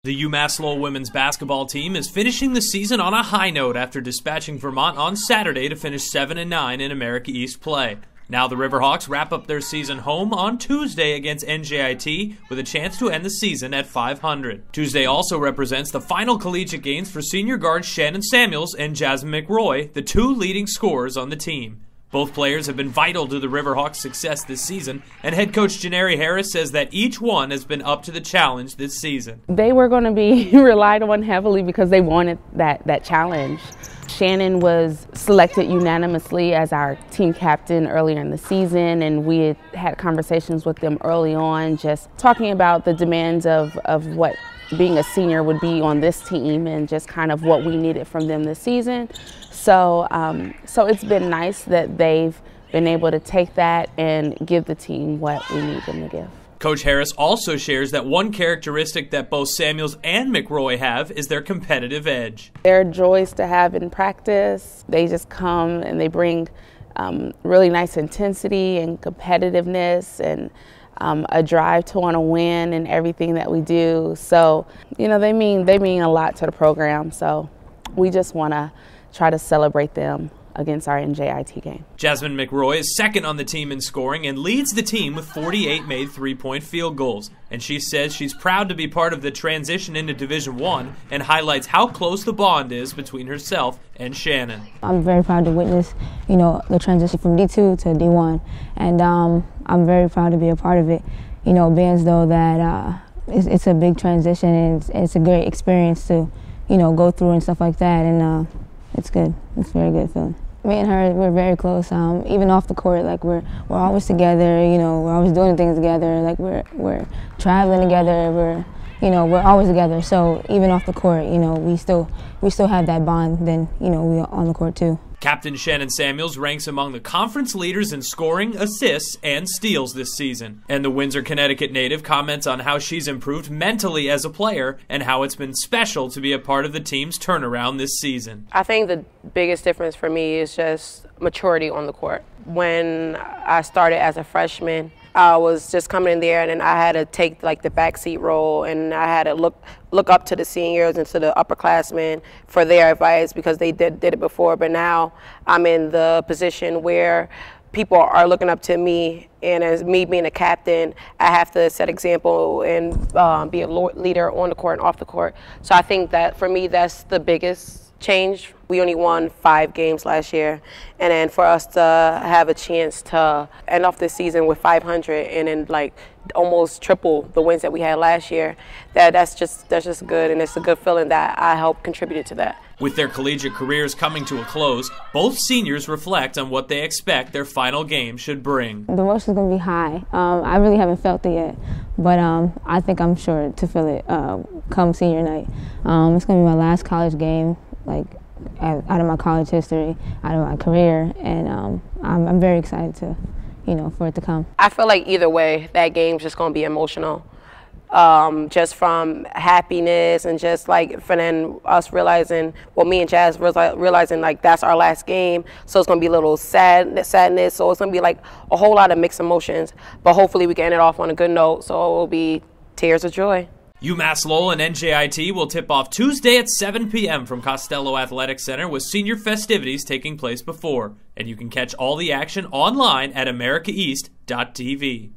The UMass Lowell women's basketball team is finishing the season on a high note after dispatching Vermont on Saturday to finish 7-9 in America East play. Now the Riverhawks wrap up their season home on Tuesday against NJIT with a chance to end the season at 500. Tuesday also represents the final collegiate games for senior guards Shannon Samuels and Jasmine McRoy, the two leading scorers on the team. Both players have been vital to the Riverhawks' success this season, and head coach Janari Harris says that each one has been up to the challenge this season. They were going to be relied on heavily because they wanted that challenge. Shannon was selected unanimously as our team captain earlier in the season, and we had conversations with them early on, just talking about the demands of what being a senior would be on this team and just kind of what we needed from them this season. So it's been nice that they've been able to take that and give the team what we need them to give. Coach Harris also shares that one characteristic that both Samuels and McRoy have is their competitive edge. They're joys to have in practice. They just come and they bring really nice intensity and competitiveness and a drive to want to win in everything that we do. So, you know, they mean a lot to the program. So we just want to try to celebrate them against our NJIT game. Jasmine McRoy is second on the team in scoring and leads the team with 48 made three-point field goals. And she says she's proud to be part of the transition into Division I and highlights how close the bond is between herself and Shannon. I'm very proud to witness, the transition from D2 to D1, and I'm very proud to be a part of it. Being as though that it's a big transition and it's a great experience to, go through and stuff like that, and it's good. It's a very good feeling. Me and her, we're very close. Even off the court, like we're always together. We're always doing things together. Like we're traveling together. We're always together. So even off the court, we still have that bond. Then we on the court too. Captain Shannon Samuels ranks among the conference leaders in scoring, assists, and steals this season. And the Windsor, Connecticut native comments on how she's improved mentally as a player and how it's been special to be a part of the team's turnaround this season. I think the biggest difference for me is just maturity on the court. When I started as a freshman, I was just coming in there, and then I had to take like the backseat role, and I had to look up to the seniors and to the upperclassmen for their advice because they did it before. But now I'm in the position where people are looking up to me, and as me being a captain, I have to set example and be a leader on the court and off the court. So I think that for me, that's the biggest change. We only won 5 games last year, and then for us to have a chance to end off this season with 500 and then like almost triple the wins that we had last year, that's just good, and it's a good feeling that I helped contribute to that. With their collegiate careers coming to a close, both seniors reflect on what they expect their final game should bring. The emotion's going to be high. I really haven't felt it yet, but I think I'm sure to feel it come senior night. It's going to be my last college game, like out of my college history, out of my career, and I'm very excited to, for it to come. I feel like either way, that game's just going to be emotional. Just from happiness and just like for then us realizing, well, me and Jazz realizing like that's our last game, so it's going to be a little sadness, so it's going to be like a whole lot of mixed emotions, but hopefully we can end it off on a good note, so it will be tears of joy. UMass Lowell and NJIT will tip off Tuesday at 7 p.m. from Costello Athletic Center with senior festivities taking place before. And you can catch all the action online at americaeast.tv.